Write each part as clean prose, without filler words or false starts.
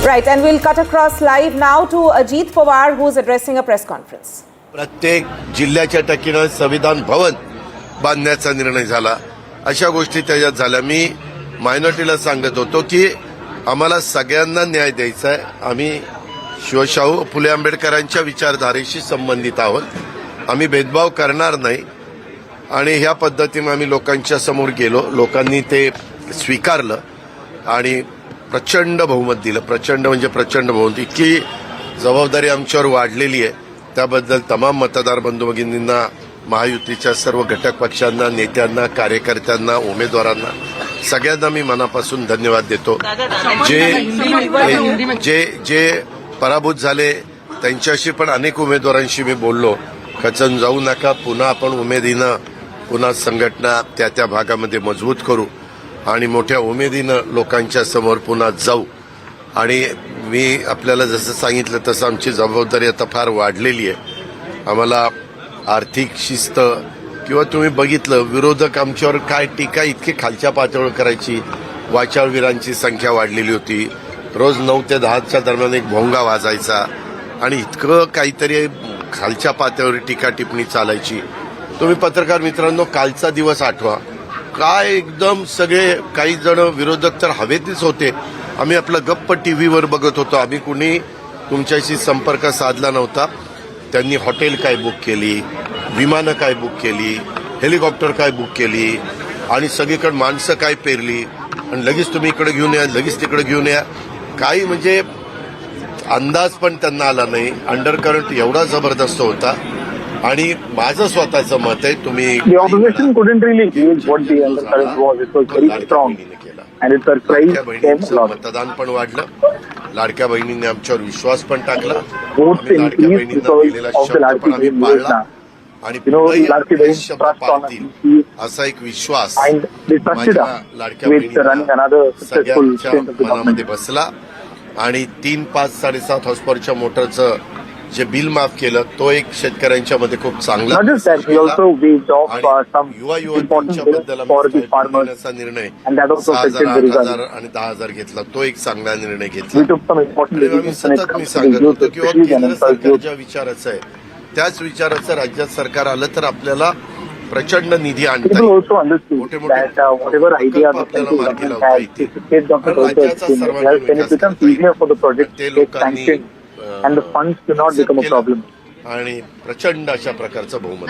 Right, and we'll cut across live now to Ajit Pawar, who's addressing a press conference. प्रत्येक जिल्ह्याच्या टक्केनं संविधान भवन बांधण्याचा निर्णय झाला. अशा गोष्टी त्याच्यात झाल्या. मी मायनॉरिटीला सांगत होतो की आम्हाला सगळ्यांना न्याय द्यायचा आहे. आम्ही शिवशाहू फुले आंबेडकरांच्या विचारधारेशी संबंधित आहोत. आम्ही भेदभाव करणार नाही आणि ह्या पद्धतीने आम्ही लोकांच्या समोर गेलो. लोकांनी ते स्वीकारलं आणि प्रचंड बहुमत दिलं. प्रचंड म्हणजे प्रचंड बहुमत. इतकी जबाबदारी आमच्यावर वाढलेली आहे. त्याबद्दल तमाम मतदार बंधू भगिनींना, महायुतीच्या सर्व घटक पक्षांना, नेत्यांना, कार्यकर्त्यांना, उमेदवारांना सगळ्यांना मी मनापासून धन्यवाद देतो. जे पराभूत झाले त्यांच्याशी पण अनेक उमेदवारांशी मी बोललो. खचून जाऊ नका, पुन्हा आपण उमेदीनं पुन्हा संघटना त्या त्या भागामध्ये मजबूत करू आणि मोठ्या उमेदीनं लोकांच्या समोर पुन्हा जाऊ. आणि मी आपल्याला जसं सांगितलं तसं आमची जबाबदारी आता फार वाढलेली आहे. आम्हाला आर्थिक शिस्त किंवा तुम्ही बघितलं विरोधक आमच्यावर काय टीका इतकी खालच्या पातळीवर करायची. वाचाळवीरांची संख्या वाढलेली होती. रोज 9 ते 10च्या दरम्यान एक भोंगा वाजायचा आणि इतकं काहीतरी खालच्या पातळीवर टीका टिप्पणी चालायची. तुम्ही पत्रकार मित्रांनो कालचा दिवस आठवा. काय एकदम सगळे काही जण विरोधक तर हवेतच होते. आम्ही आपलं गप्प टीव्हीवर बघत होतो. आम्ही कुणी तुमच्याशी संपर्क साधला नव्हता. त्यांनी हॉटेल काय बुक केली, विमानं काय बुक केली, हेलिकॉप्टर काय बुक केली आणि सगळीकडे माणसं काय पेरली आणि लगेच तुम्ही इकडे घेऊन या, लगेच तिकडे घेऊन या. काही म्हणजे अंदाज पण त्यांना आला नाही. अंडरकरंट एवढा जबरदस्त होता. आणि माझं स्वतःचं मत आहे, तुम्ही मतदान पण वाढलं. लाडक्या बहिणींनी आमच्यावर विश्वास पण टाकला. लाडक्या बहिणींना दिलेला शब्द पण आम्ही पाळला आणि शब्द पाळतील असा एक विश्वास माझ्या लाडक्या बहिणींना सगळ्यांच्या मनामध्ये बसला. आणि 3, 5, 7.5 हॉर्सपॉवरच्या मोटरचं जे बिल माफ केलं तो एक शेतकऱ्यांच्या मध्ये खूप चांगला युवा युवतींच्या बद्दल देण्याचा निर्णय 6,000, 8,000 आणि 10,000 घेतला. तो एक चांगला निर्णय घेतला. सतत मी सांगत होतो की केंद्र सरकारच्या विचाराचं आहे त्याच विचाराचं राज्यात सरकार आलं तर आपल्याला प्रचंड निधी आणता येईल. मोठे मोठे आपल्याला मार्गी लावता येतील. राज्याचा सर्वांगीण विकास करता येईल. ते लोकांनी and the funds do not become a problem. आणि प्रचंड अशा प्रकारचं बहुमत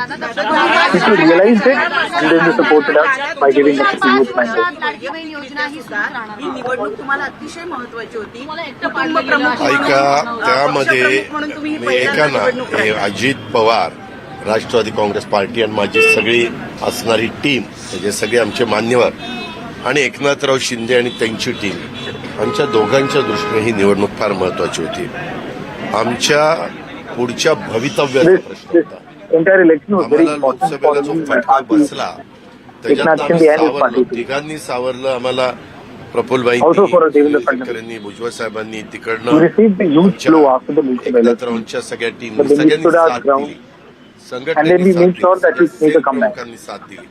people realized it and then they supported us by giving us the youth mandate. ही निवडणूक तुम्हाला अतिशय महत्त्वाची होती. ऐका, त्यामध्ये ऐका ना, हे अजित पवार, राष्ट्रवादी काँग्रेस पार्टी आणि माझी सगळी असणारी टीम म्हणजे सगळे आमचे मान्यवर आणि एकनाथराव शिंदे आणि त्यांची टीम, आमच्या दोघांच्या दृष्टीने ही निवडणूक फार महत्वाची होती. आमच्या पुढच्या भवितव्याचा प्रश्न होता. आम्हाला लोकसभेला जो फटका बसला त्याच्यात तिघांनी सावरलं. आम्हाला प्रफुल्लबाईंनी, भुजबळ साहेबांनी तिकडनं एकनाथरावांच्या सगळ्या टीमनी सगळ्यांनी साथ दिली. संघटनेने लोकांनी साथ दिली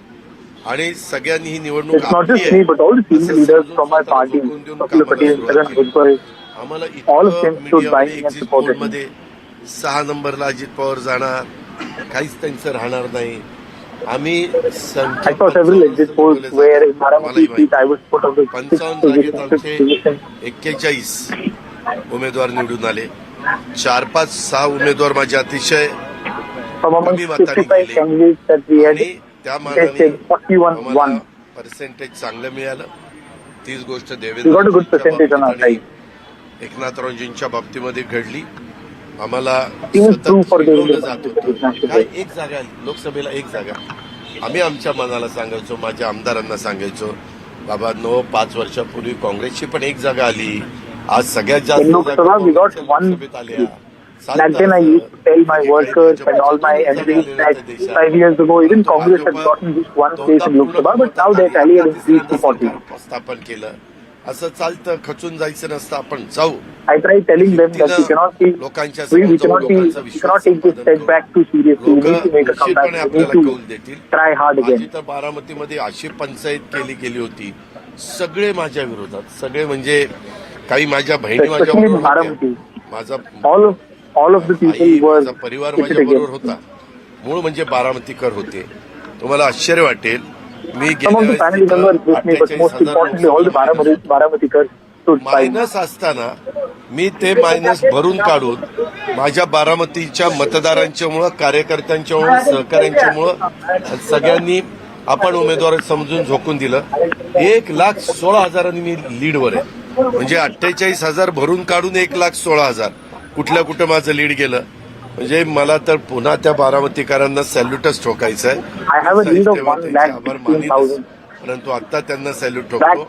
आणि सगळ्यांनी ही निवडणूक आम्हाला मध्ये 6 नंबरला अजित पवार जाणार, काहीच त्यांचं राहणार नाही. आम्ही 55 जागेत आमचे 41 उमेदवार निवडून आले. 4, 5, 6 उमेदवार माझे अतिशय कमी मतांनी गेले आणि त्या मानाने आम्हाला पर्सेंटेज चांगलं मिळालं. तीच गोष्ट देवेंद्र एकनाथरावजींच्या बाबतीमध्ये घडली. आम्हाला फिरवलं जात होतं. काय एक जागा लोकसभेला, एक जागा. आम्ही आमच्या मनाला सांगायचो, माझ्या आमदारांना सांगायचो, बाबा 5 वर्षापूर्वी काँग्रेसची पण एक जागा आली. आज सगळ्यात जास्त लोकसभेत आल्या. Back then I used to tell my workers and all my MPs that 5 years ago even Congress had gotten just one place in Lok Sabha, but now their tally has increased to 40. स्थापन केलं. असं चालतं, खचून जायचं नसतं, आपण जाऊ. I tried telling them that we cannot take this setback too seriously. We need to make a comeback. We need to try hard again. तर बारामतीमध्ये अशी पंचायत केली गेली होती. सगळे माझ्या विरोधात, सगळे म्हणजे काही माझ्या बहिणी माझ्या especially in बरोबर होत्या. Baramati. माझा All of the people I, were माझा परिवार pitted माझ्या बरोबर against. होता. मूळ म्हणजे बारामतीकर होते. तुम्हाला आश्चर्य वाटेल, मी Some of the family members with me, but most importantly, all the Baramatikers stood by me. Minus असताना मी ते मायनस भरून काढून माझ्या बारामतीच्या मतदारांच्यामुळं, कार्यकर्त्यांच्यामुळं, सहकाऱ्यांच्यामुळं सगळ्यांनी आपण उमेदवार समजून झोकून दिलं. 1,16,000 मी लीडवर आहे. म्हणजे 48,000 भरून काढून 1,16,000 कुठं माझं लीड गेलं. म्हणजे मला तर पुन्हा त्या बारामतीकरांना सॅल्यूटच ठोकायचं आहे. I have a lead of 1,16,000. परंतु आता त्यांना salute Back ठोकतो.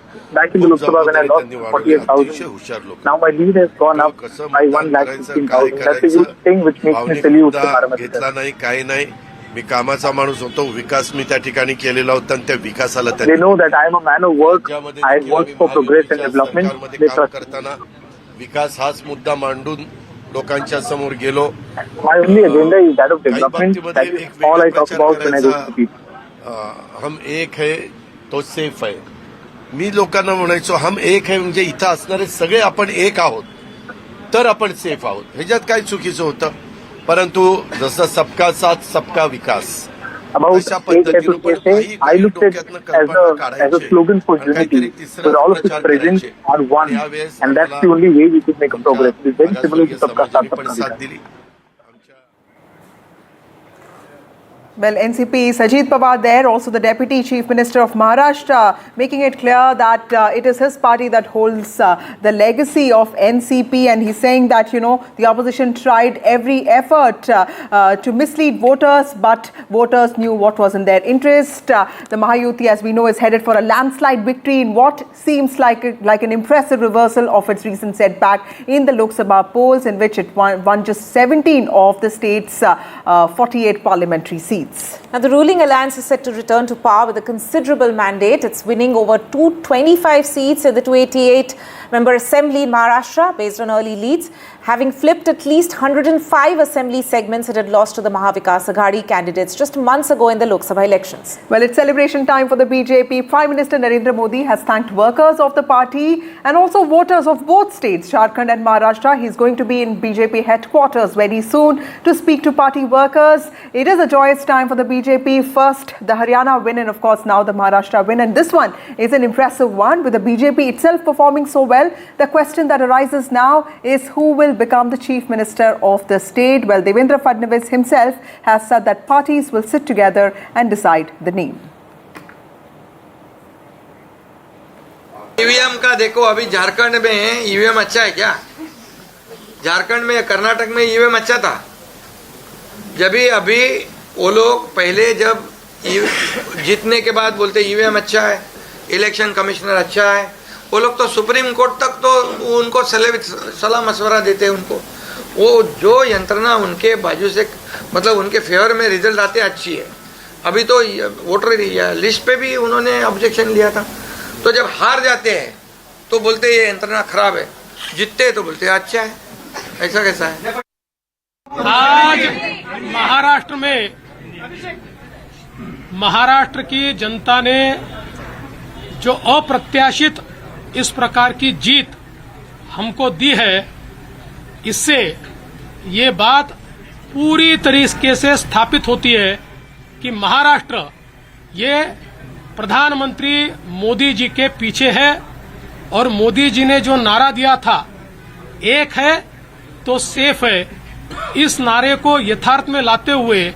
in the Lok Sabha when I lost 48,000. हुशार लोक. Now my lead has gone up by 1,16,000. That's a good thing which makes me salute the Baramatikers. घेतला नाही, काही नाही. मी कामाचा माणूस होतो. विकास मी त्या ठिकाणी केलेला होता आणि त्या विकासाला They know that I am a man of work. I work for progress and development. They काम trust. करताना विकास हाच मुद्दा मांडून लोकांच्या समोर गेलो. My only agenda is that of development. That is all I talk about when I go to people. हम एक है तो सेफ है. मी लोकांना म्हणायचो हम एक है म्हणजे इथं असणारे सगळे आपण एक आहोत तर आपण सेफ आहोत. ह्याच्यात काय चुकीचं होतं. परंतु जसं सबका साथ सबका विकास About अशा 8 episodes पद्धतीनं say, I looked at as a slogan for unity, where all of us present are one, and that's the only way we could make a progress. It's very similar to Sabka Saath Sabka Vikas. Well, NCP's Ajit Pawar there, also the Deputy Chief Minister of Maharashtra, making it clear that it is his party that holds the legacy of NCP, and he's saying that, you know, the opposition tried every effort to mislead voters, but voters knew what was in their interest. The Mahayuti, as we know, is headed for a landslide victory in what seems like an impressive reversal of its recent setback in the Lok Sabha polls, in which it won just 17 of the state's 48 parliamentary seats. Now, the ruling alliance is set to return to power with a considerable mandate. It's winning over 225 seats in the 288-member assembly in Maharashtra based on early leads. Having flipped at least 105 assembly segments, it had lost to the Maha Vikas Aghadi candidates just months ago in the Lok Sabha elections. Well, it's celebration time for the BJP. Prime Minister Narendra Modi has thanked workers of the party and also voters of both states, Jharkhand and Maharashtra. He's going to be in BJP headquarters very soon to speak to party workers. It is a joyous time for the BJP. First, the Haryana win, and of course now the Maharashtra win. And this one is an impressive one, with the BJP itself performing so well. The question that arises now is who will become the Chief Minister of the state. Well, Devendra Fadnavis himself has said that parties will sit together and decide the name. EVM का देखो, अभी झारखंड में EVM अच्छा है क्या? झारखंड में, कर्नाटक में EVM अच्छा था. जब अभी वो लोग पहले जब जीतने के बाद बोलते ईवीएम अच्छा है, इलेक्शन कमिश्नर अच्छा है, वो लोग तो सुप्रीम कोर्ट तक तो उनको सलाह मशवरा देते हैं उनको. वो जो यंत्रणा उनके बाजू से, मतलब उनके फेवर में रिजल्ट आते अच्छी है. अभी तो वोटर लिस्ट पे भी उन्होंने ऑब्जेक्शन लिया था. तो जब हार जाते हैं तो बोलते ये यंत्रणा खराब है, जीतते तो बोलते अच्छा है. ऐसा कैसा है? आज महाराष्ट्र की जनता ने जो अप्रत्याशित इस प्रकार की जीत हमको दी है, इससे ये बात पूरी तरीके से स्थापित होती है कि महाराष्ट्र ये प्रधानमंत्री मोदी जी के पीछे है. और मोदी जी ने जो नारा दिया था, एक है तो सेफ है, इस नारे को यथार्थ में लाते हुए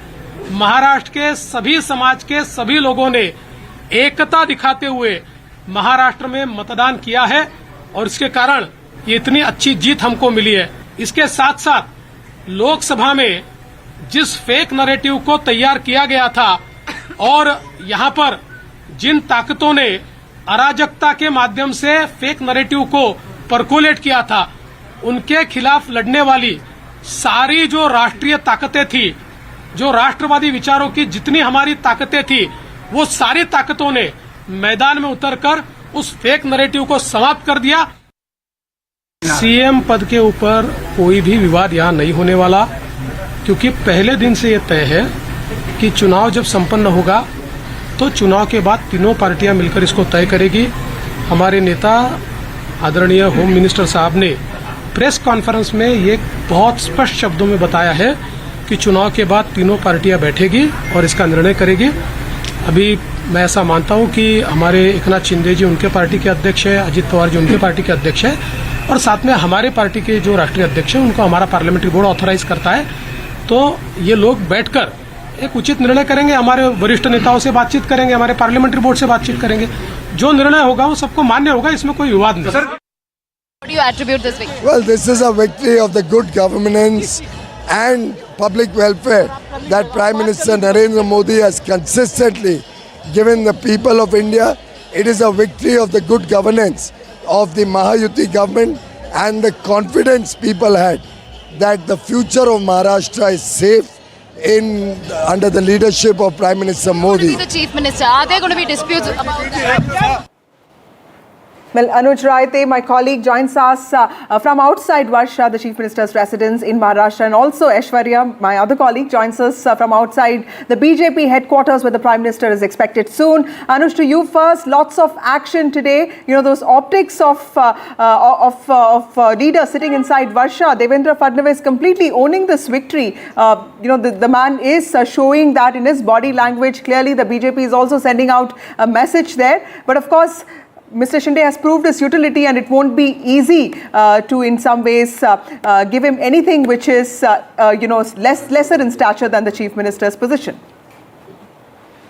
महाराष्ट्र के सभी समाज के सभी लोगों ने एकता दिखाते हुए महाराष्ट्र में मतदान किया है, और इसके कारण ये इतनी अच्छी जीत हमको मिली है. इसके साथ साथ लोकसभा में जिस फेक नैरेटिव को तैयार किया गया था और यहां पर जिन ताकतों ने अराजकता के माध्यम से फेक नैरेटिव को परकोलेट किया था, उनके खिलाफ लड़ने वाली सारी जो राष्ट्रीय ताकतें थी, जो राष्ट्रवादी विचारों की जितनी हमारी ताकतें थी, वो सारी ताकतों ने मैदान में उतरकर उस फेक नैरेटिव को समाप्त कर दिया. सीएम पद के ऊपर कोई भी विवाद यहाँ नहीं होने वाला, क्योंकि पहले दिन से ये तय है कि चुनाव जब संपन्न होगा तो चुनाव के बाद तीनों पार्टियां मिलकर इसको तय करेगी. हमारे नेता आदरणीय होम मिनिस्टर साहब ने प्रेस कॉन्फ्रेंस में ये बहुत स्पष्ट शब्दों में बताया है कि चुनाव के बाद तीनों पार्टियां बैठेगी और इसका निर्णय करेगी। अभी मैं ऐसा मानता हूं कि हमारे एकनाथ शिंदे जी उनके पार्टी के अध्यक्ष है, अजित पवार जी उनके पार्टी के अध्यक्ष है, और साथ में हमारे पार्टी के जो राष्ट्रीय अध्यक्ष है उनको हमारा पार्लियामेंट्री बोर्ड ऑथराइज करता है। तो ये लोग बैठकर एक उचित निर्णय करेंगे, हमारे वरिष्ठ नेताओं से बातचीत करेंगे, हमारे पार्लियामेंट्री बोर्ड से बातचीत करेंगे, जो निर्णय होगा वो सबको मान्य होगा, इसमें कोई विवाद नहीं। How do you attribute this victory? Well, this is a victory of the good governance and public welfare that Prime Minister Narendra Modi has consistently given the people of India. It is a victory of the good governance of the Mahayuti government and the confidence people had that the future of Maharashtra is safe under the leadership of Prime Minister Modi. The Chief Minister, are there going to be disputes about that? Well, Anuj Raite, my colleague, joins us from outside Varsha, the Chief Minister's residence in Maharashtra, and also Aishwarya, my other colleague, joins us from outside the BJP headquarters where the Prime Minister is expected soon. Anuj, to you first, lots of action today. You know, those optics of leaders sitting inside Varsha, Devendra Fadnavis completely owning this victory. You know, the man is showing that in his body language. Clearly, the BJP is also sending out a message there. But of course, Mr. Shinde has proved his utility, and it won't be easy to, in some ways, give him anything which is, lesser in stature than the Chief Minister's position.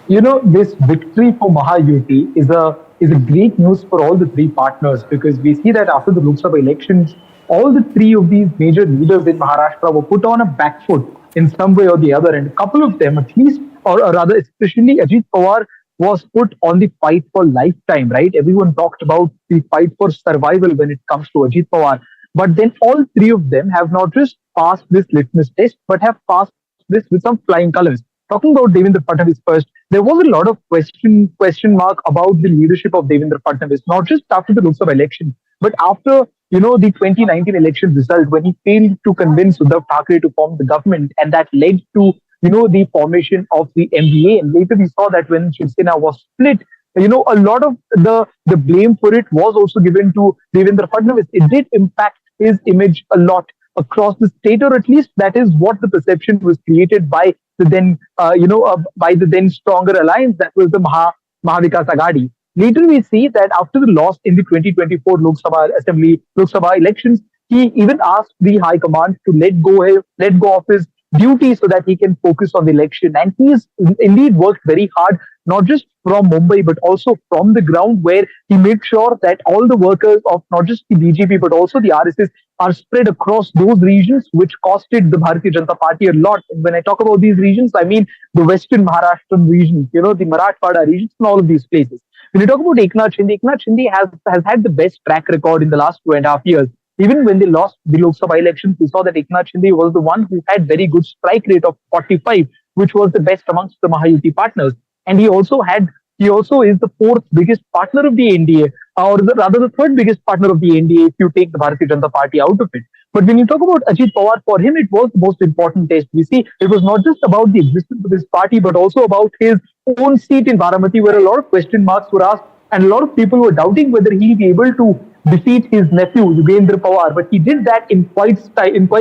You know, this victory for Mahayuti is a great news for all the three partners, because we see that after the Lok Sabha elections, all the three of these major leaders in Maharashtra were put on a back foot in some way or the other, and a couple of them, at least, or rather, especially Ajit Pawar, was put on the fight for lifetime, right? Everyone talked about the fight for survival when it comes to Ajit Pawar. But then all three of them have not just passed this litmus test, but have passed this with some flying colors. Talking about Devendra Fadnavis first, there was a lot of question mark about the leadership of Devendra Fadnavis, not just after the Lok Sabha election, but after, the 2019 election result, when he failed to convince Uddhav Thackeray to form the government, and that led to the formation of the MVA. And later we saw that when Shiv Sena was split, a lot of the blame for it was also given to Devendra Fadnavis. It did impact his image a lot across the state, or at least that is what the perception was created by the then stronger alliance that was the Maha Vikas Aghadi. Later we see that after the loss in the 2024 Lok Sabha elections, he even asked the High Command to let go of his duty so that he can focus on the election. And he's indeed worked very hard, not just from Mumbai, but also from the ground, where he made sure that all the workers of not just the BJP, but also the RSS are spread across those regions, which costed the Bharatiya Janata Party a lot. And when I talk about these regions, I mean the Western Maharashtra region, the Marathwada regions, and all of these places. When you talk about Eknath Shinde has had the best track record in the last 2.5 years. Even when they lost the Lok Sabha elections, we saw that Eknath Shinde was the one who had very good strike rate of 45, which was the best amongst the Mahayuti partners. And he also is the fourth biggest partner of the NDA, or rather the third biggest partner of the NDA if you take the Bharatiya Janata Party out of it. But when you talk about Ajit Pawar, for him it was the most important test. We see it was not just about the existence of his party, but also about his own seat in Baramati, where a lot of question marks were asked, and a lot of people were doubting whether he'll be able to defeat his nephew Yugendra Pawar, but he did that in quite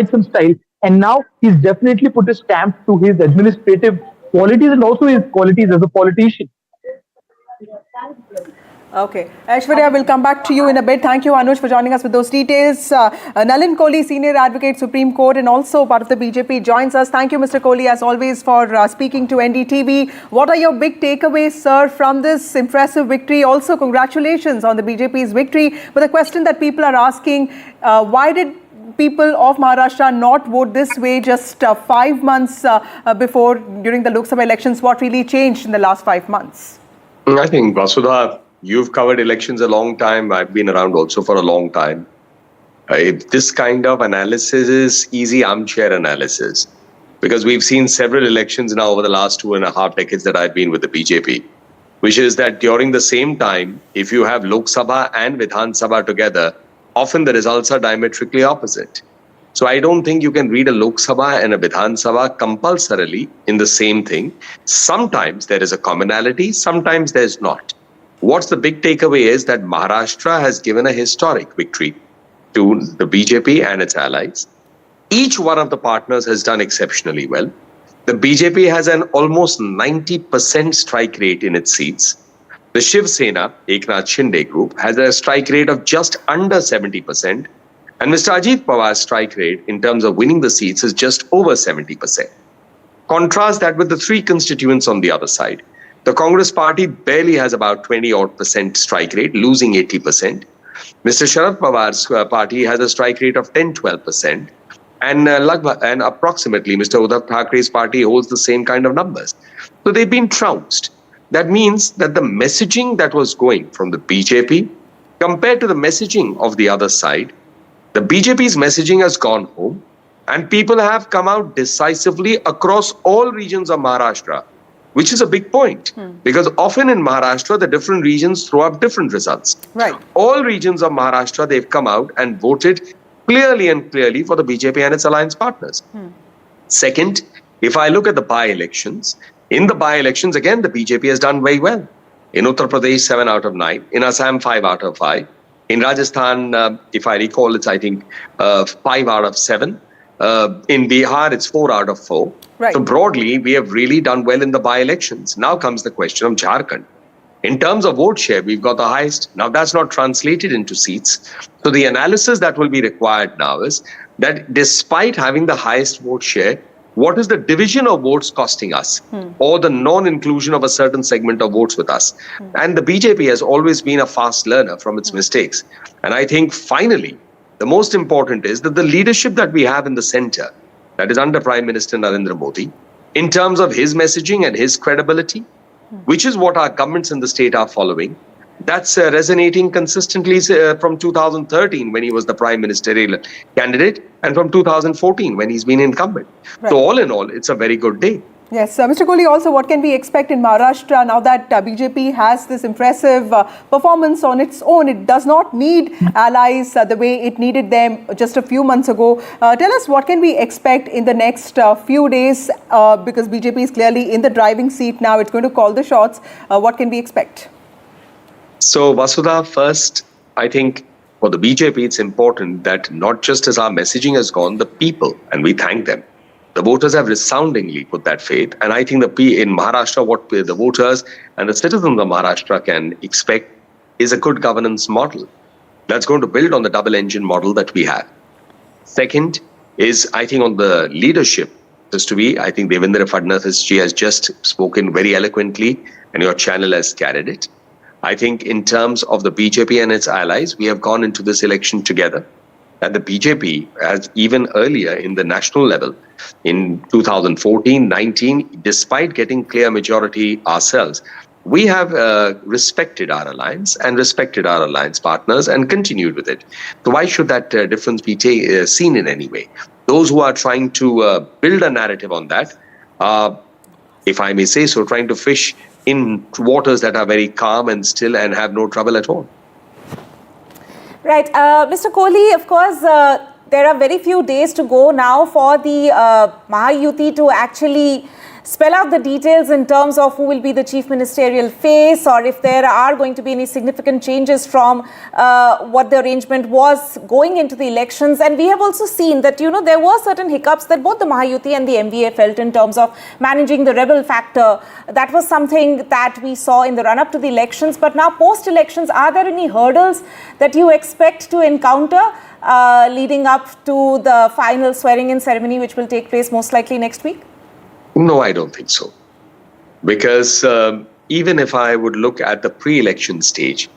some style, and now he's definitely put a stamp to his administrative qualities and also his qualities as a politician. Okay. Aishwarya, we'll come back to you in a bit. Thank you, Anuj, for joining us with those details. Nalin Kohli, Senior Advocate, Supreme Court, and also part of the BJP, joins us. Thank you, Mr. Kohli, as always, for speaking to NDTV. What are your big takeaways, sir, from this impressive victory? Also, congratulations on the BJP's victory. But the question that people are asking, why did people of Maharashtra not vote this way just 5 months before, during the Lok Sabha elections? What really changed in the last 5 months? I think, Vasudha, you've covered elections a long time. I've been around also for a long time. This kind of analysis is easy armchair analysis, because we've seen several elections now over the last 2.5 decades that I've been with the BJP, which is that during the same time, if you have Lok Sabha and Vidhan Sabha together, often the results are diametrically opposite. So I don't think you can read a Lok Sabha and a Vidhan Sabha compulsorily in the same thing. Sometimes there is a commonality, sometimes there's not. What's the big takeaway is that Maharashtra has given a historic victory to the BJP and its allies. Each one of the partners has done exceptionally well. The BJP has an almost 90% strike rate in its seats. The Shiv Sena, Eknath Shinde group, has a strike rate of just under 70%. And Mr. Ajit Pawar's strike rate in terms of winning the seats is just over 70%. Contrast that with the three constituents on the other side. The Congress party barely has about 20% strike rate, losing 80%. Mr. Sharad Pawar's party has a strike rate of 10-12%. And approximately Mr. Uddhav Thackeray's party holds the same kind of numbers. So they've been trounced. That means that the messaging that was going from the BJP compared to the messaging of the other side, the BJP's messaging has gone home and people have come out decisively across all regions of Maharashtra, which is a big point because often in Maharashtra, the different regions throw up different results. Right. All regions of Maharashtra, they've come out and voted clearly for the BJP and its alliance partners. Second, if I look at the by-elections, in the by-elections, again, the BJP has done very well. In Uttar Pradesh, 7 out of 9. In Assam, 5 out of 5. In Rajasthan, if I recall, it's, I think, 5 out of 7. In Bihar, it's 4 out of 4. Right. So broadly, we have really done well in the by-elections. Now comes the question of Jharkhand. In terms of vote share, we've got the highest. Now, that's not translated into seats. So the analysis that will be required now is that despite having the highest vote share, what is the division of votes costing us or the non-inclusion of a certain segment of votes with us? And the BJP has always been a fast learner from its mistakes. And I think finally, the most important is that the leadership that we have in the center, that is under Prime Minister Narendra Modi, in terms of his messaging and his credibility, which is what our governments in the state are following, that's resonating consistently from 2013 when he was the prime ministerial candidate and from 2014 when he's been incumbent. Right. So all in all, it's a very good day. Yes, Mr. Kohli, also what can we expect in Maharashtra now that BJP has this impressive performance on its own? It does not need allies the way it needed them just a few months ago. Tell us what can we expect in the next few days because BJP is clearly in the driving seat now. It's going to call the shots. What can we expect? So Vasudha, first, I think for the BJP, it's important that not just as our messaging has gone, the people, and we thank them, the voters have resoundingly put that faith. And I think in Maharashtra, what the voters and the citizens of Maharashtra can expect is a good governance model that's going to build on the double engine model that we have. Second is, I think, on the leadership, I think Devendra Fadnavis has just spoken very eloquently and your channel has carried it. I think in terms of the BJP and its allies, we have gone into this election together. And the BJP has even earlier in the national level, in 2014-19, despite getting clear majority ourselves, we have respected our alliance and respected our alliance partners and continued with it. So why should that difference be seen in any way? Those who are trying to build a narrative on that, if I may say so, trying to fish in waters that are very calm and still and have no trouble at all. Right. Mr. Kohli, of course, there are very few days to go now for the Mahayuti to actually spell out the details in terms of who will be the chief ministerial face or if there are going to be any significant changes from what the arrangement was going into the elections. And we have also seen that, you know, there were certain hiccups that both the Mahayuti and the MVA felt in terms of managing the rebel factor. That was something that we saw in the run-up to the elections. But now post-elections, are there any hurdles that you expect to encounter leading up to the final swearing-in ceremony, which will take place most likely next week? No, I don't think so. Because even if I would look at the pre-election stage,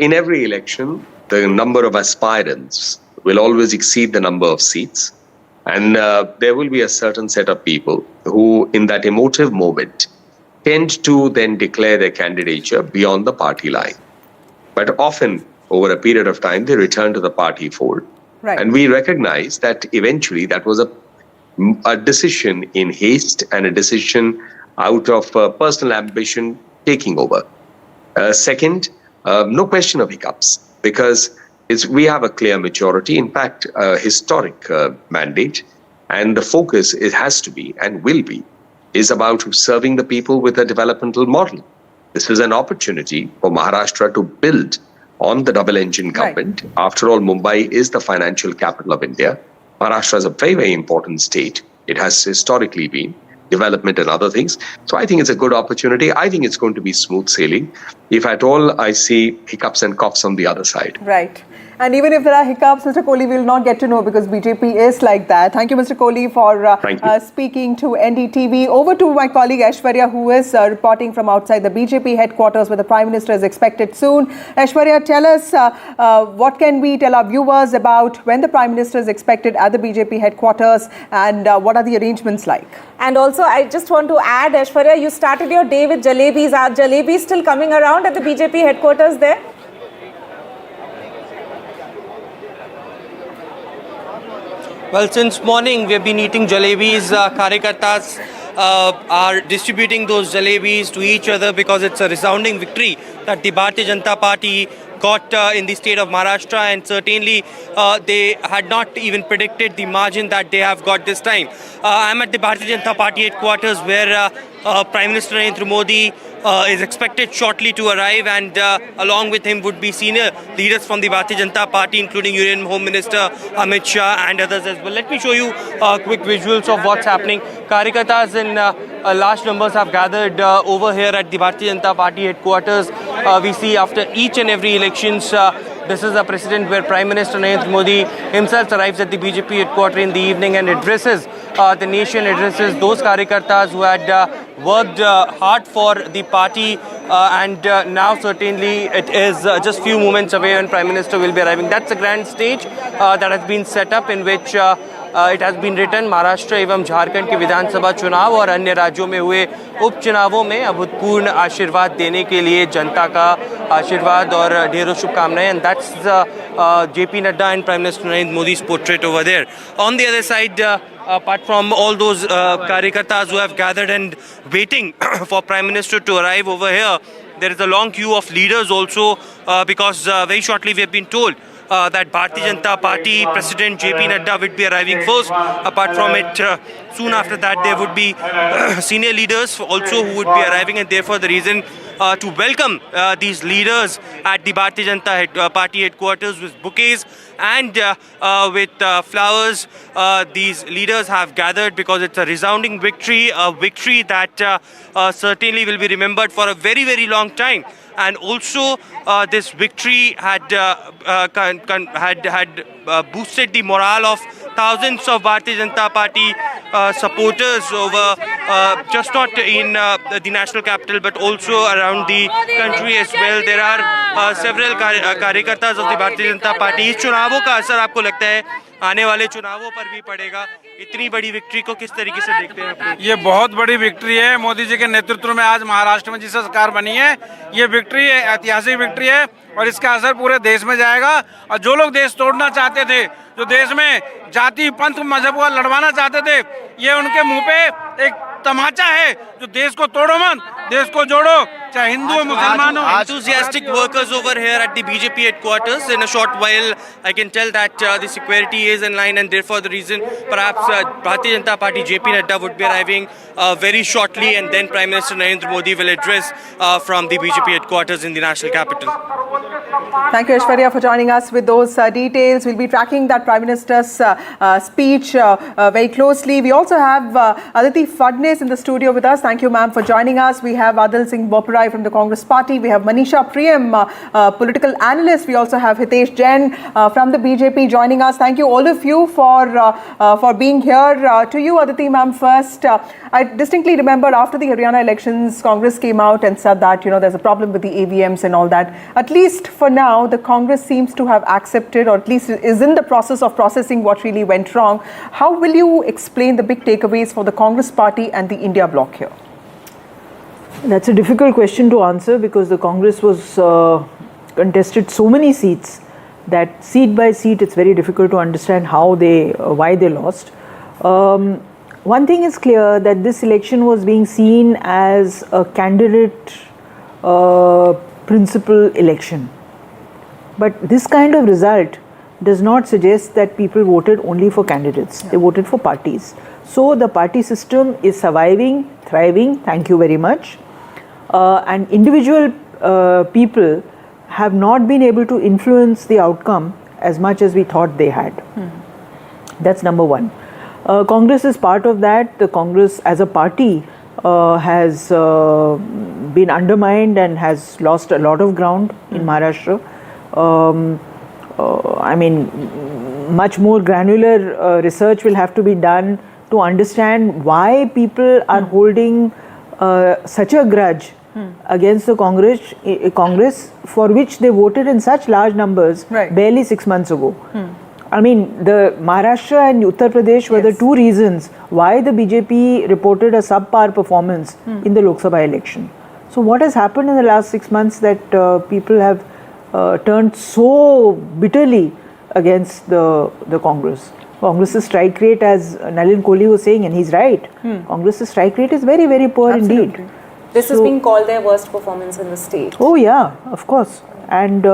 in every election, the number of aspirants will always exceed the number of seats. And there will be a certain set of people who, in that emotive moment, tend to then declare their candidature beyond the party line. But often, over a period of time, they return to the party fold. Right. And we recognize that eventually that was a decision in haste and a decision out of personal ambition taking over. Second, no question of hiccups, because we have a clear majority, in fact, a historic mandate, and the focus, it has to be and will be, is about serving the people with a developmental model. This is an opportunity for Maharashtra to build on the double engine government. Right. After all, Mumbai is the financial capital of India. Maharashtra is a very, very important state. It has historically been development and other things. So I think it's a good opportunity. I think it's going to be smooth sailing. If at all I see hiccups and coughs on the other side. Right. And even if there are hiccups, Mr. Kohli, we will not get to know because BJP is like that. Thank you, Mr. Kohli, for speaking to NDTV. Over to my colleague Aishwarya, who is reporting from outside the BJP headquarters where the Prime Minister is expected soon. Aishwarya, tell us what can we tell our viewers about when the Prime Minister is expected at the BJP headquarters and what are the arrangements like? And also, I just want to add, Aishwarya, you started your day with jalebis. Are jalebis still coming around at the BJP headquarters there? Well, since morning we have been eating jalebis. Karyakartas are distributing those jalebis to each other because it's a resounding victory that the Bharatiya Janata Party got in the state of Maharashtra, and certainly they had not even predicted the margin that they have got this time. I'm at the Bharatiya Janata Party headquarters where Prime Minister Narendra Modi is expected shortly to arrive, and along with him would be senior leaders from the Bharatiya Janata Party, including Union Home Minister Amit Shah and others as well. Let me show you quick visuals of what's happening. Karyakartas in large numbers have gathered over here at the Bharatiya Janata Party headquarters. We see after each and every elections, this is a precedent where Prime Minister Narendra Modi himself arrives at the BJP headquarters in the evening and addresses the nation, addresses those Karyakartas who had worked hard for the party, and now certainly it is just few moments away when Prime Minister will be arriving. That's a grand stage that has been set up in which it has been written Maharashtra एवं झारखंड के विधानसभा चुनाव और अन्य राज्यों में हुए उपचुनावों में अभूतपूर्ण आशीर्वाद देने के लिए जनता का आशीर्वाद और ढेरों शुभकामनाएं, and that's JP Nadda and Prime Minister Narendra Modi's portrait over there. On the other side, apart from all those Karyakartas who have gathered and waiting for Prime Minister to arrive over here, there is a long queue of leaders also because very shortly we have been told that Bharatiya Janata Party President JP Nadda would be arriving first. Apart from it, soon after that there would be senior leaders also who would be arriving, and therefore the reason to welcome these leaders at the Bharatiya Janata Party headquarters with bouquets and with flowers. These leaders have gathered because it's a resounding victory, a victory that certainly will be remembered for a very, very long time. And also this victory had boosted the morale of thousands of Bharatiya Janata Party supporters over just not in the national capital but also around the country as well. There are several Karyakartas of the Bharatiya Janata Party. इस चुनावों का असर आपको लगता है आने वाले चुनावों पर भी पड़ेगा? इतनी बड़ी विक्ट्री को किस तरीके से देखते हैं? ये बहुत बड़ी विक्ट्री है। मोदी जी के नेतृत्व में आज महाराष्ट्र में जिस सरकार बनी है, ये विक्ट्री है, ऐतिहासिक विक्ट्री है और इसका असर पूरे देश में जाएगा। और जो लोग देश तोड़ना चाहते थे, जो देश में जाति पंथ मजहब को लड़वाना चाहते थे, ये उनके मुंह पे एक तमाचा है जो देश को तोड़ो मत, देश को जोड़ो, चाहे हिंदू हो मुसलमान हो। Enthusiastic workers over here at the BJP headquarters. In a short while, I can tell that the security is in line, and therefore the reason perhaps Bharatiya Janata Party JP Nadda would be arriving very shortly, and then Prime Minister Narendra Modi will address from the BJP headquarters in the national capital. Thank you, Aishwarya, for joining us with those details. We'll be tracking that Prime Minister's speech very closely. We also have Aditi Fadnes in the studio with us. Thank you, ma'am, for joining us. We have Adil Singh Boparai from the Congress Party. We have Manisha Priyam, political analyst. We also have Hitesh Jain from the BJP joining us. Thank you, all of you, for being here. To you, Aditi, ma'am, first. I distinctly remember after the Haryana elections, Congress came out and said that, there's a problem with the AVMs and all that. At least for now, the Congress seems to have accepted, or at least is in the process of processing what really went wrong. How will you explain the big takeaways for the Congress Party and the India bloc here? That's a difficult question to answer because the Congress was contested so many seats that seat by seat it's very difficult to understand why they lost. One thing is clear, that this election was being seen as a candidate principal election. But this kind of result does not suggest that people voted only for candidates. They voted for parties. So the party system is surviving, thriving. Thank you very much. and individual people have not been able to influence the outcome as much as we thought they had. That's number one. Congress is part of that. The Congress as a party has been undermined and has lost a lot of ground in Maharashtra. I mean, much more granular research will have to be done to understand why people are holding such a grudge against the Congress for which they voted in such large numbers barely 6 months ago. I mean, the Maharashtra and Uttar Pradesh were the two reasons why the BJP reported a subpar performance in the Lok Sabha election. So what has happened in the last 6 months that people have turned so bitterly against the Congress? Congress's strike rate, as Nalin Kohli was saying, and he's right, Congress's strike rate is very, very poor indeed. This is being called their worst performance in the state. Oh yeah, of course. And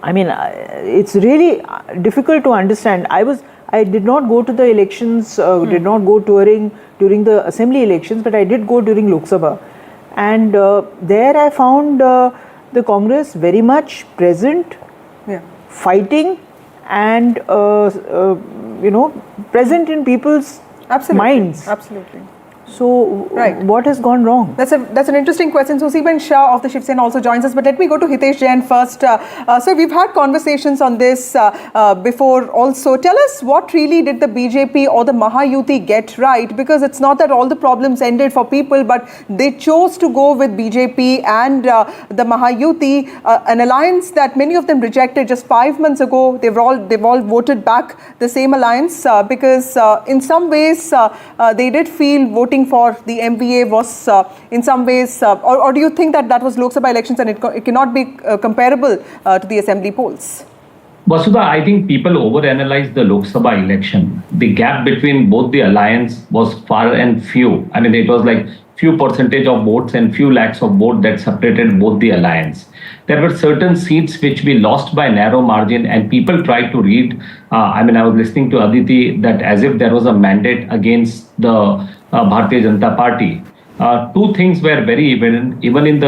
I mean, it's really difficult to understand. I did not go to the elections, did not go touring during the assembly elections, but I did go during Lok Sabha. And there I found the Congress very much present, fighting, and present in people's minds. Absolutely. So, what has gone wrong? That's an interesting question. So, Siban Shah of the Shiv Sena also joins us. But let me go to Hitesh Jain first. So, we've had conversations on this before also. Tell us, what really did the BJP or the Mahayuti get right? Because it's not that all the problems ended for people, but they chose to go with BJP and the Mahayuti, an alliance that many of them rejected just 5 months ago. They've all voted back the same alliance because in some ways they did feel voting for the MVA was in some ways, or do you think that was Lok Sabha elections and it cannot be comparable to the assembly polls? Vasudha, I think people overanalyze the Lok Sabha election. The gap between both the alliance was far and few. I mean, it was like few percentage of votes and few lakhs of votes that separated both the alliance. There were certain seats which we lost by narrow margin, and people tried to read. I was listening to Aditi that as if there was a mandate against the Bharatiya Janata Party. Two things were very evident, even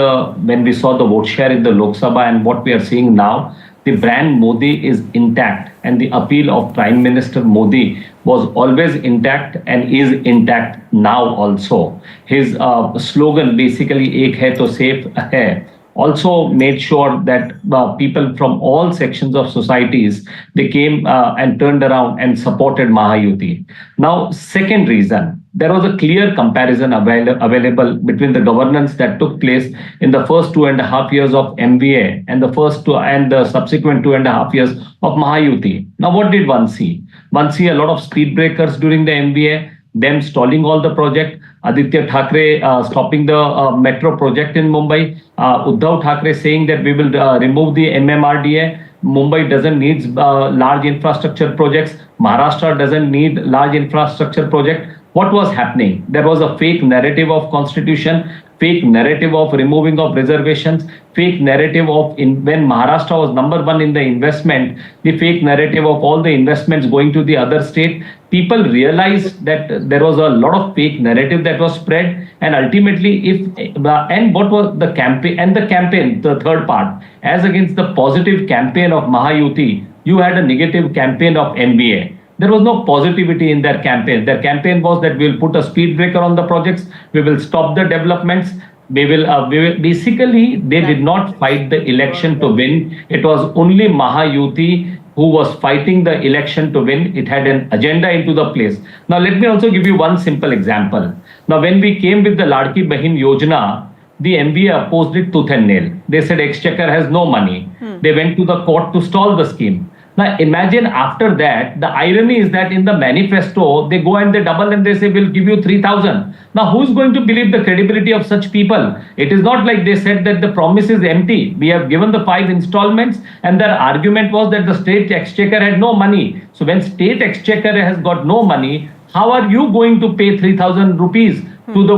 when we saw the vote share in the Lok Sabha and what we are seeing now. The brand Modi is intact, and the appeal of Prime Minister Modi was always intact and is intact now also. His slogan, basically, "Ek hai to safe hai," also made sure that people from all sections of societies, they came and turned around and supported Mahayuti. Now, second reason, there was a clear comparison available between the governance that took place in the first 2.5 years of MVA and the subsequent 2.5 years of Mahayuti. Now, what did one see? One see a lot of speed breakers during the MVA, them stalling all the project, Aditya Thackeray stopping the metro project in Mumbai, Uddhav Thackeray saying that we will remove the MMRDA. Mumbai doesn't need large infrastructure projects. Maharashtra doesn't need large infrastructure project. What was happening? There was a fake narrative of constitution, fake narrative of removing of reservations, fake narrative of when Maharashtra was number one in the investment, the fake narrative of all the investments going to the other state. People realized that there was a lot of fake narrative that was spread, and ultimately, what was the campaign? And the campaign, the third part, as against the positive campaign of Mahayuti, you had a negative campaign of MBA. There was no positivity in their campaign. Their campaign was that we will put a speed breaker on the projects, we will stop the developments, we will basically, they did not fight the election to win. It was only Mahayuti who was fighting the election to win. It had an agenda into the place. Now, let me also give you one simple example. Now, when we came with the Ladki Bahin Yojana, the MBA opposed it tooth and nail. They said Exchequer has no money. They went to the court to stall the scheme. Now, imagine after that, the irony is that in the manifesto, they go and they double and they say, we'll give you 3,000. Now, who's going to believe the credibility of such people? It is not like they said that the promise is empty. We have given the 5 installments, and their argument was that the state exchequer had no money. So when state exchequer has got no money, how are you going to pay 3,000 rupees to the,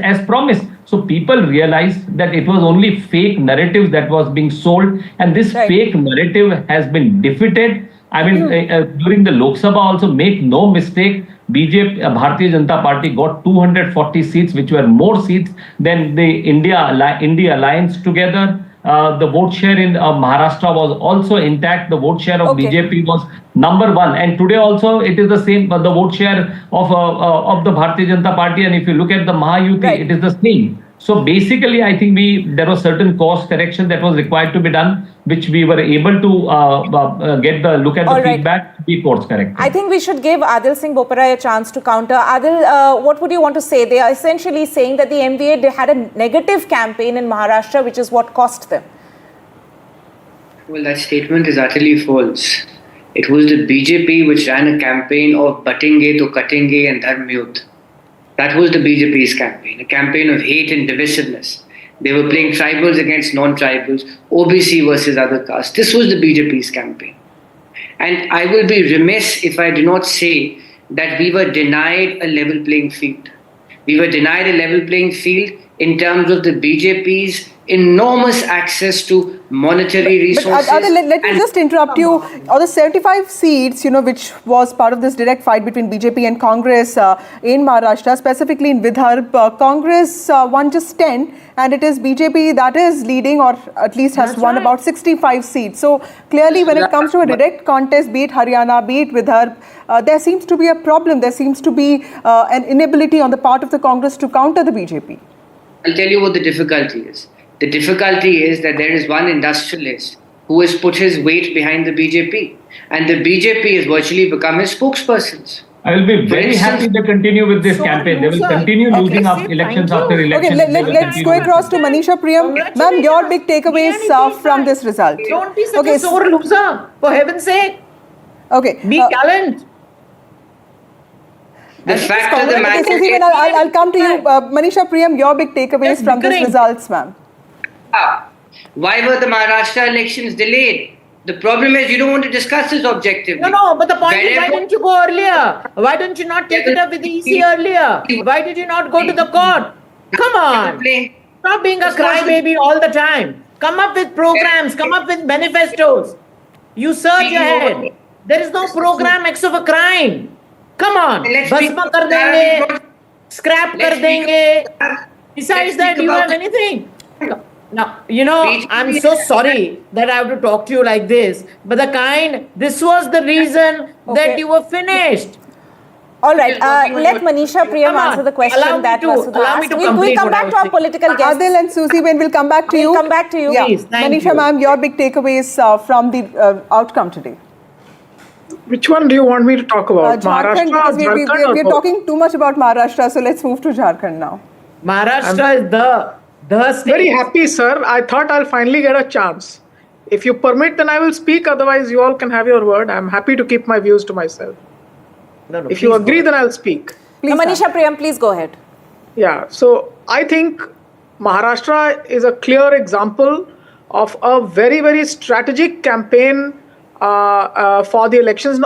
as promised? So people realized that it was only fake narratives that was being sold, and this fake narrative has been defeated. During the Lok Sabha also, make no mistake, BJP, Bharatiya Janata Party got 240 seats, which were more seats than the India Alliance together. The vote share in Maharashtra was also intact. The vote share of BJP was #1, and today also it is the same. The vote share of the Bharatiya Janata Party, and if you look at the Mahayuti, it is the same. So basically, I think there was certain course correction that was required to be done, which we were able to look at the feedback, be course corrected. I think we should give Adil Singh Boparai a chance to counter. Adil, what would you want to say? They are essentially saying that the MVA had a negative campaign in Maharashtra, which is what cost them. Well, that statement is utterly false. It was the BJP which ran a campaign of batenge to katenge and dharm yudh. That was the BJP's campaign, a campaign of hate and divisiveness. They were playing tribals against non-tribals, OBC versus other castes. This was the BJP's campaign. And I will be remiss if I do not say that we were denied a level playing field. We were denied a level playing field in terms of the BJP's enormous access to monetary resources. But let me just interrupt you. All the 75 seats, which was part of this direct fight between BJP and Congress in Maharashtra, specifically in Vidarbha, Congress won just 10, and it is BJP that is leading, or at least has won about 65 seats. So clearly, when it comes to a direct contest, be it Haryana, be it Vidarbha, there seems to be a problem. There seems to be an inability on the part of the Congress to counter the BJP. I'll tell you what the difficulty is. The difficulty is that there is one industrialist who has put his weight behind the BJP, and the BJP has virtually become his spokespersons. I will be very happy to continue with this campaign. They will continue losing elections after elections. Okay, let's go across to Manisha Priyam. Ma'am, your big takeaways from this result. Don't be such a sore loser, for heaven's sake. Okay. Be gallant. The fact of the matter is... I'll come to you. Manisha Priyam, your big takeaways from these results, ma'am. Why were the Maharashtra elections delayed? The problem is you don't want to discuss this objectively. No, but the point is, why didn't you go earlier? Why didn't you not take it up with the EC earlier? Why did you not go to the court? Come on. Stop being a crybaby all the time. Come up with programs, come up with manifestos. You search ahead. There is no program except for crime. Come on. Bhasma kar denge, scrap kar denge. Besides that, do you have anything? Now, I'm so sorry that I have to talk to you like this, but this was the reason that you were finished. All right, let Manisha Priyam answer the question that Vasudha asked. We'll come back to our political guests. Adil and Susie, when we'll come back to you. We'll come back to you. Yeah. Please, Manisha ma'am, your big takeaways from the outcome today. Which one do you want me to talk about? Jharkhand, Maharashtra, we're talking too much about Maharashtra, so let's move to Jharkhand now. Maharashtra is the state. Very happy, sir. I thought I'll finally get a chance. If you permit, then I will speak. Otherwise, you all can have your word. I'm happy to keep my views to myself. No, if you agree, then I'll speak. Manisha Priyam, please go ahead. Yeah, so I think Maharashtra is a clear example of a very, very strategic campaign for the elections.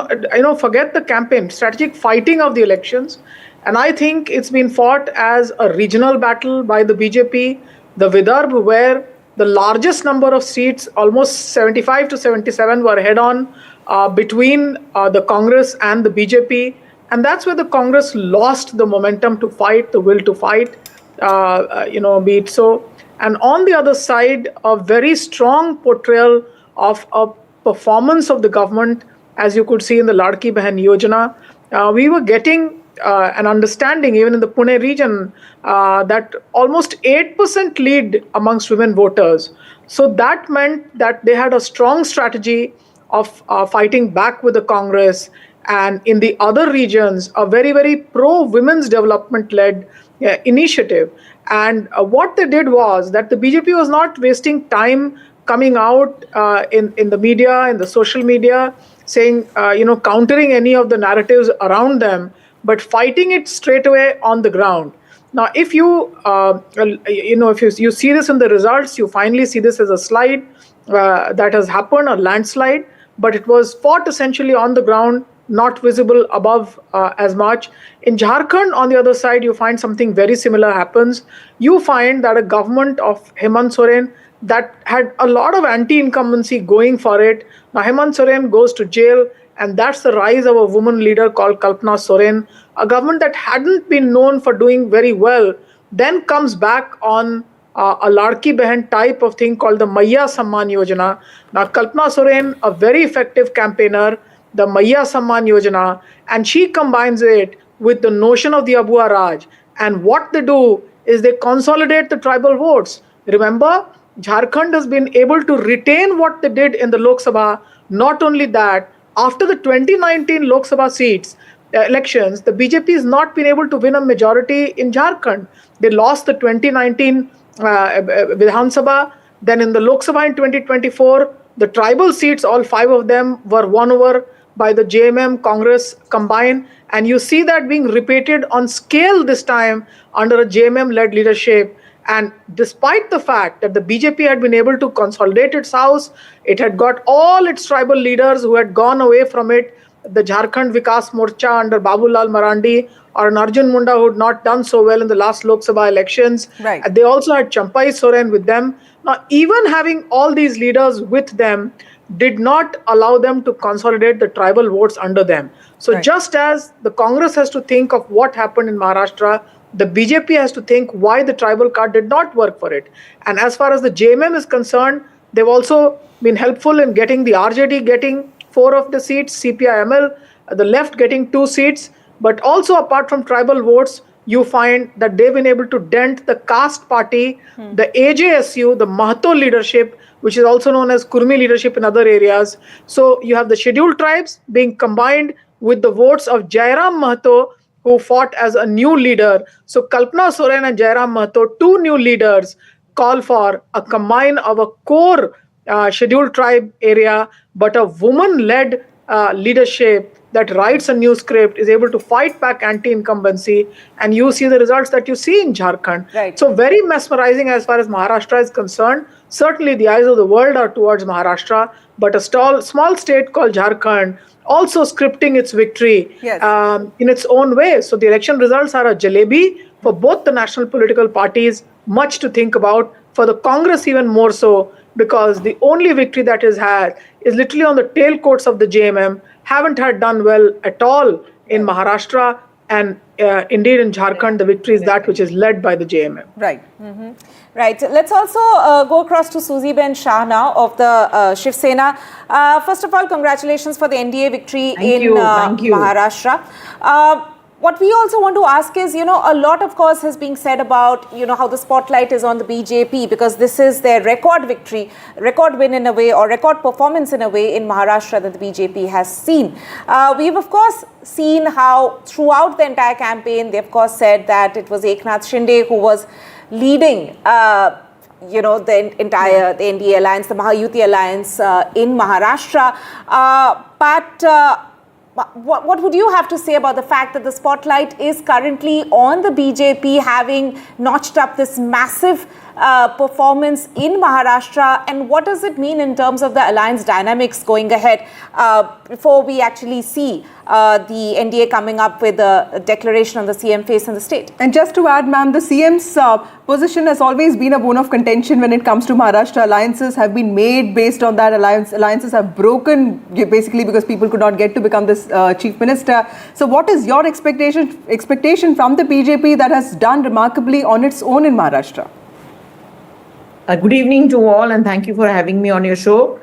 Forget the campaign, strategic fighting of the elections. And I think it's been fought as a regional battle by the BJP, the Vidarbha, where the largest number of seats, almost 75 to 77, were head-on between the Congress and the BJP. And that's where the Congress lost the momentum to fight, the will to fight, be it so. And on the other side, a very strong portrayal of a performance of the government, as you could see in the Ladki Behan Yojana. We were getting an understanding, even in the Pune region, that almost 8% lead amongst women voters. So that meant that they had a strong strategy of fighting back with the Congress, and in the other regions, a very, very pro-women's development-led initiative. And what they did was that the BJP was not wasting time coming out in the media, in the social media, saying, countering any of the narratives around them, but fighting it straight away on the ground. Now, if you see this in the results, you finally see this as a slide that has happened, a landslide, but it was fought essentially on the ground, not visible above as much. In Jharkhand, on the other side, you find something very similar happens. You find that a government of Hemant Soren that had a lot of anti-incumbency going for it. Now, Hemant Soren goes to jail, and that's the rise of a woman leader called Kalpana Soren, a government that hadn't been known for doing very well, then comes back on a Ladki Behan type of thing called the Maiya Samman Yojana. Now, Kalpana Soren, a very effective campaigner, the Maiya Samman Yojana, and she combines it with the notion of the Abua Raj. And what they do is they consolidate the tribal votes. Remember, Jharkhand has been able to retain what they did in the Lok Sabha. Not only that, after the 2019 Lok Sabha seats, elections, the BJP has not been able to win a majority in Jharkhand. They lost the 2019 Vidhan Sabha. Then in the Lok Sabha in 2024, the tribal seats, all 5 of them, were won over by the JMM Congress combined. And you see that being repeated on scale this time under a JMM-led leadership. And despite the fact that the BJP had been able to consolidate its house, it had got all its tribal leaders who had gone away from it, the Jharkhand Vikas Morcha under Babulal Marandi, or an Arjun Munda who had not done so well in the last Lok Sabha elections. Right. They also had Champai Soren with them. Now, even having all these leaders with them did not allow them to consolidate the tribal votes under them. So Right. just as the Congress has to think of what happened in Maharashtra, the BJP has to think why the tribal card did not work for it. And as far as the JMM is concerned, they've also been helpful in getting the RJD getting 4 of the seats, CPI-ML, the left getting 2 seats. But also apart from tribal votes, you find that they've been able to dent the caste party, the AJSU, the Mahato leadership, which is also known as Kurmi leadership in other areas. So you have the scheduled tribes being combined with the votes of Jairam Mahato, who fought as a new leader. So Kalpana Soren and Jairam Mahato, 2 new leaders, call for a combine of a core scheduled tribe area, but a woman-led leadership that writes a new script, is able to fight back anti-incumbency, and you see the results that you see in Jharkhand. Right. So very mesmerizing as far as Maharashtra is concerned. Certainly the eyes of the world are towards Maharashtra, but a small state called Jharkhand also scripting its victory in its own way. So the election results are a jalebi for both the national political parties, much to think about, for the Congress even more so, because the only victory that is had is literally on the tailcoats of the JMM, haven't had done well at all in Maharashtra, and indeed in Jharkhand, the victory is that which is led by the JMM. Right. Right. Let's also go across to Suzy Ben Shah now of the Shiv Sena. First of all, congratulations for the NDA victory in Maharashtra. What we also want to ask is, a lot, of course, has been said about, how the spotlight is on the BJP, because this is their record victory, record win in a way, or record performance in a way in Maharashtra that the BJP has seen. We've, of course, seen how throughout the entire campaign, they, of course, said that it was Eknath Shinde who was leading the entire the NDA alliance, the Mahayuti alliance in Maharashtra. But what would you have to say about the fact that the spotlight is currently on the BJP, having notched up this massive performance in Maharashtra, and what does it mean in terms of the alliance dynamics going ahead before we actually see the NDA coming up with a declaration on the CM face in the state? And just to add, ma'am, the CM's position has always been a bone of contention when it comes to Maharashtra. Alliances have been made based on that. Alliances have broken basically because people could not get to become this chief minister. So what is your expectation from the BJP that has done remarkably on its own in Maharashtra? Good evening to all, and thank you for having me on your show.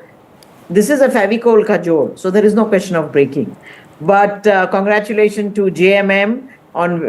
This is a Favicol Kajol, so there is no question of breaking. But congratulations to JMM on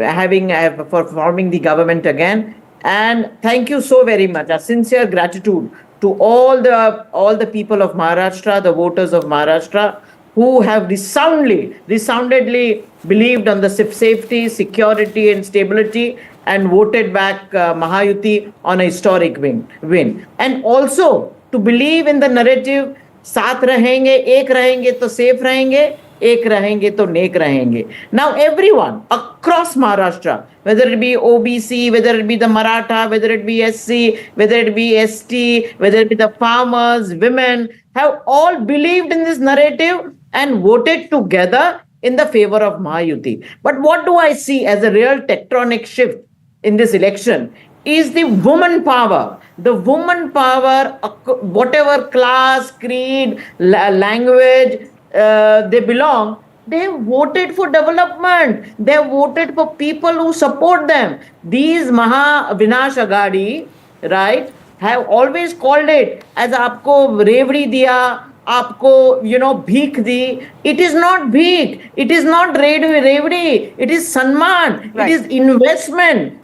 for forming the government again, and thank you so very much. A sincere gratitude to all the people of Maharashtra, the voters of Maharashtra, who have resoundedly believed on the safety, security, and stability, and voted back Mahayuti on a historic win. And also to believe in the narrative, साथ रहेंगे, एक रहेंगे तो safe रहेंगे, एक रहेंगे तो नेक रहेंगे. Now everyone across Maharashtra, whether it be OBC, whether it be the Maratha, whether it be SC, whether it be ST, whether it be the farmers, women, have all believed in this narrative and voted together in the favor of Mahayuti. But what do I see as a real tectonic shift in this election is the woman power. The woman power, whatever class, creed, language, they belong, they voted for development. They voted for people who support them. These Maha Vikas Aghadi, right, have always called it as aapko revdi diya, aapko, bheek di. It is not bheek. It is not revdi. It is sanman. It is investment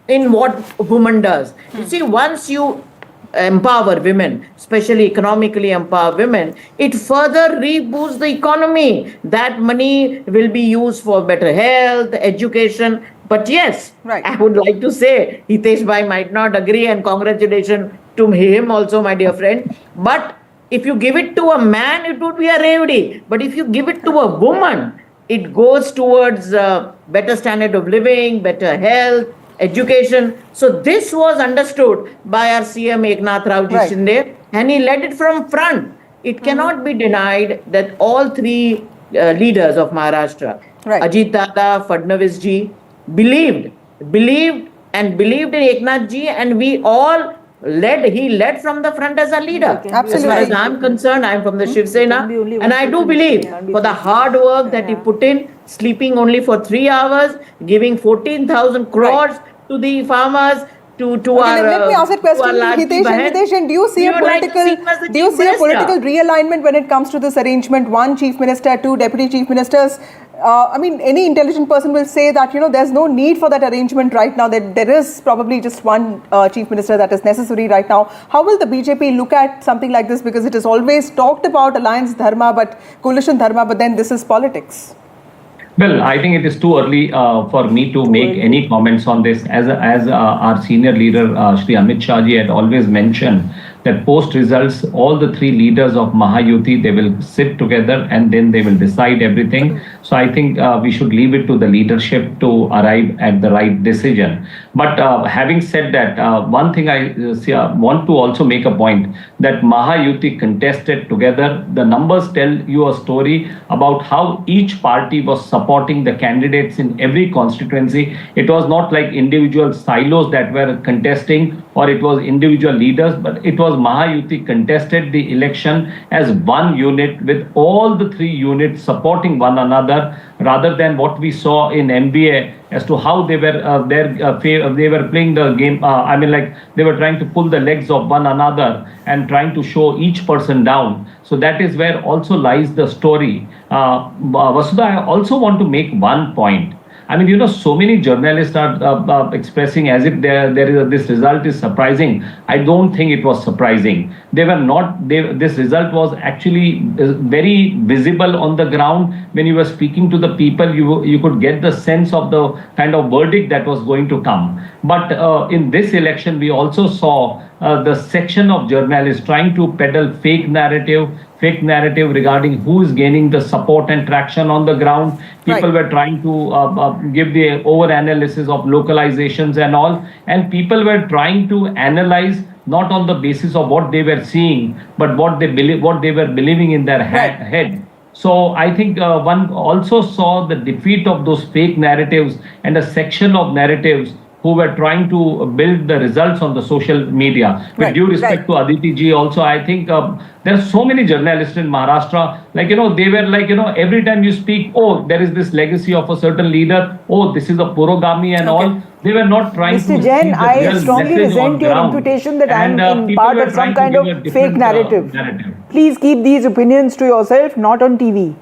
in what woman does. You see, once you empower women, especially economically empower women, it further reboosts the economy. That money will be used for better health, education. But yes, I would like to say, Hitesh Bhai might not agree, and congratulations to him also, my dear friend. But if you give it to a man, it would be a revdi. But if you give it to a woman, it goes towards better standard of living, better health, education. So this was understood by our CM Eknath Raoji Shinde, and he led it from front. It cannot be denied that all three leaders of Maharashtra, Ajit Dada, Fadnavis ji, believed in Eknath ji, and we all he led from the front as a leader. Absolutely. As far as I'm concerned, I'm from the Shiv Sena, and I do believe for the hard work that he put in, sleeping only for 3 hours, giving 14,000 crores to the farmers, to our. Let me ask that question, Hitesh, and do you see a political realignment when it comes to this arrangement? One chief minister, two deputy chief ministers. Any intelligent person will say that there's no need for that arrangement right now. That there is probably just one chief minister that is necessary right now. How will the BJP look at something like this? Because it is always talked about alliance dharma, coalition dharma, but then this is politics. Well, I think it is too early for me to make any comments on this. As our senior leader, Shri Amit Shah ji, had always mentioned that post results, all the three leaders of Mahayuti, they will sit together and then they will decide everything. So I think we should leave it to the leadership to arrive at the right decision. But having said that, one thing I want to also make a point that Mahayuti contested together. The numbers tell you a story about how each party was supporting the candidates in every constituency. It was not like individual silos that were contesting, or it was individual leaders, but it was Mahayuti contested the election as one unit with all the three units supporting one another, rather than what we saw in NBA as to how they were they were playing the game. They were trying to pull the legs of one another and trying to show each person down. So that is where also lies the story. Vasudha, I also want to make one point. So many journalists are expressing as if this result is surprising. I don't think it was surprising. This result was actually very visible on the ground. When you were speaking to the people, you could get the sense of the kind of verdict that was going to come. But in this election, we also saw the section of journalists trying to peddle fake narrative regarding who is gaining the support and traction on the ground. People were trying to give the over-analysis of localizations and all. And people were trying to analyze not on the basis of what they were seeing, but what they were believing in their head. So I think one also saw the defeat of those fake narratives and a section of narratives who were trying to build the results on the social media. With due respect to Aditi ji also, I think there are so many journalists in Maharashtra, they were every time you speak, there is this legacy of a certain leader, this is a Purogami and all. They were not trying to Mr. Jain, I strongly resent your imputation that I am in part of some kind of fake narrative. Please keep these opinions to yourself, not on TV.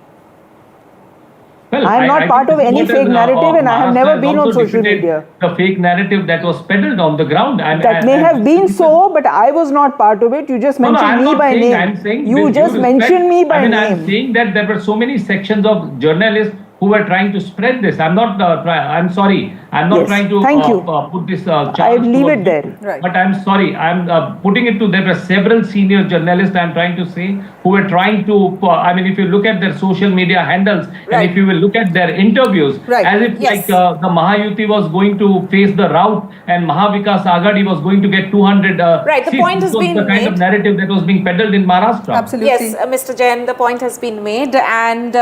Well, I am not part of any fake narrative, and I have never been on social media. The fake narrative that was peddled on the ground. That may have been so, but I was not part of it. You just mentioned me by name. I'm saying you just mentioned me by name. I'm saying that there were so many sections of journalists who were trying to spread this. I'm not. I'm sorry. I'm not trying to put this charge. I leave it there. But I'm sorry. I'm putting it to. There were several senior journalists. I'm trying to say who were trying to. If you look at their social media handles and if you will look at their interviews, as if the Mahayuti was going to face the rout and Maha Vikas Aghadi was going to get 200 the point has been the kind of narrative that was being peddled in Maharashtra. Absolutely. Yes, Mr. Jain, the point has been made, and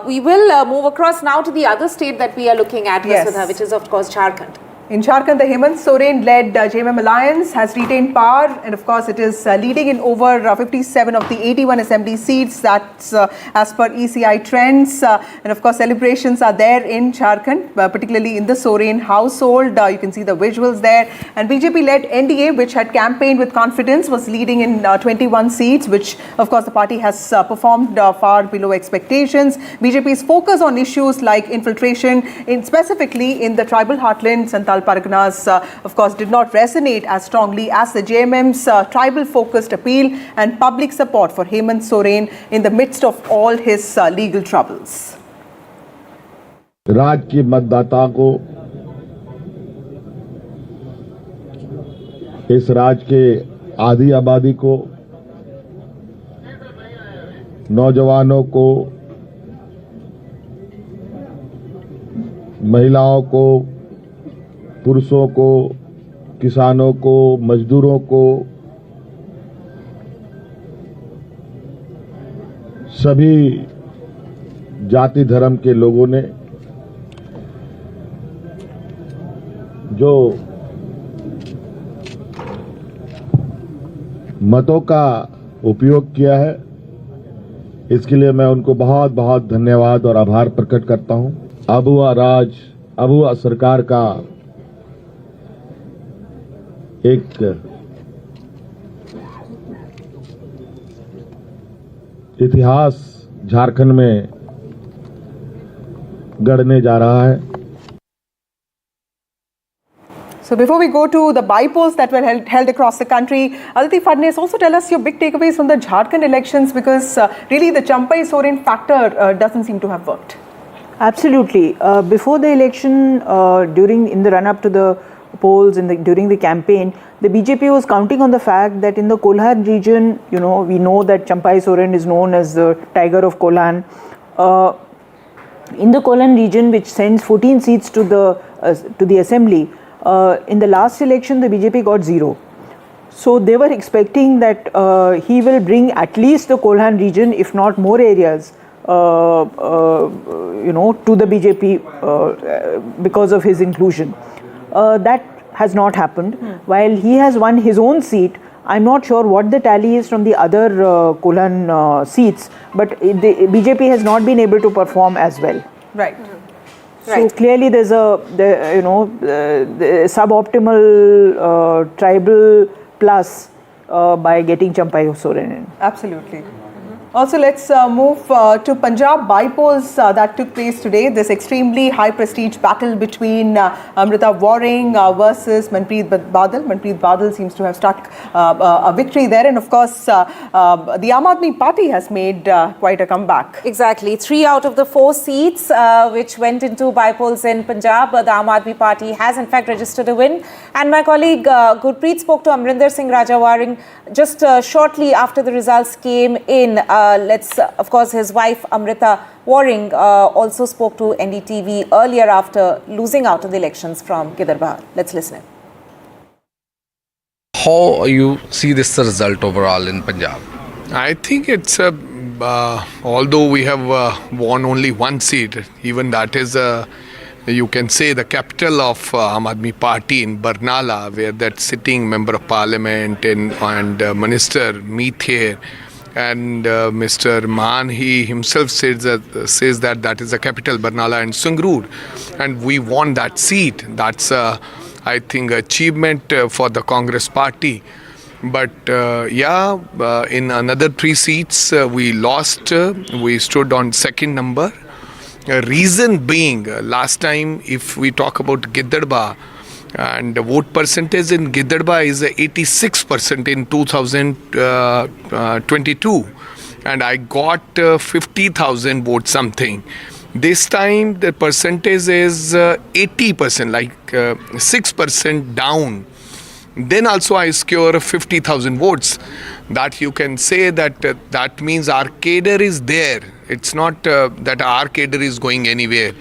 we will move across now to the other state that we are looking at, Vasudha, which is of course Jharkhand. In Jharkhand, the Hemant Soren-led JMM alliance has retained power, and of course it is leading in over 57 of the 81 assembly seats. That's as per ECI trends. And of course celebrations are there in Jharkhand, particularly in the Soren household. You can see the visuals there. And BJP-led NDA, which had campaigned with confidence, was leading in 21 seats, which of course the party has performed far below expectations. BJP's focus on issues like infiltration, specifically in the tribal heartland Santal Parganas, of course, did not resonate as strongly as the JMM's tribal-focused appeal and public support for Hemant Soren in the midst of all his legal troubles. राज्य के मतदाता को इस राज्य के आधी आबादी को नौजवानों को महिलाओं को पुरुषों को किसानों को मजदूरों को सभी जाति धर्म के लोगों ने जो मतों का उपयोग किया है इसके लिए मैं उनको बहुत बहुत धन्यवाद और आभार प्रकट करता हूं। अब हुआ सरकार का एक इतिहास झारखंड में गढ़ने जा रहा है। So before we go to the bypolls that were held across the country, Aditi Fadnes, also tell us your big takeaways from the Jharkhand elections, because really the Champai Soren factor doesn't seem to have worked. Absolutely. Before the election, in the run-up to the polls, during the campaign, the BJP was counting on the fact that in the Kolhan region, we know that Champai Soren is known as the Tiger of Kolhan. In the Kolhan region, which sends 14 seats to the assembly, in the last election, the BJP got 0. So they were expecting that he will bring at least the Kolhan region, if not more areas, to the BJP because of his inclusion. That has not happened. While he has won his own seat, I'm not sure what the tally is from the other Kolhan seats, but the BJP has not been able to perform as well. Right. So clearly there's a suboptimal tribal plus by getting Champai Soren in. Absolutely. Also, let's move to Punjab bypolls that took place today. This extremely high prestige battle between Amrita Waring versus Manpreet Badal. Manpreet Badal seems to have struck a victory there. And of course, the Aam Aadmi Party has made quite a comeback. Exactly. 3 out of the 4 seats which went into bypolls in Punjab, the Aam Aadmi Party has in fact registered a win. And my colleague Gurpreet spoke to Amrinder Singh Raja Waring just shortly after the results came in. Of course, his wife Amrita Waring also spoke to NDTV earlier after losing out in the elections from Gidarbahar. Let's listen. How you see this result overall in Punjab? I think it's although we have won only one seat, even that is you can say the capital of Aam Aadmi Party in Barnala, where that sitting member of parliament and minister meet here. And Mr. Maan, he himself says that that is the capital, Barnala and Sangrur. And we won that seat. That's, I think, achievement for the Congress party. But in another 3 seats, we lost. We stood on second number. Reason being, last time, if we talk about Gidarbahar, and the vote percentage in Gidarbahar is 86% in 2022, and I got 50,000 votes something. This time the percentage is 80%, like 6% down. Then also I score 50,000 votes. That you can say that that means our cadre is there. It's not that our cadre is going anywhere.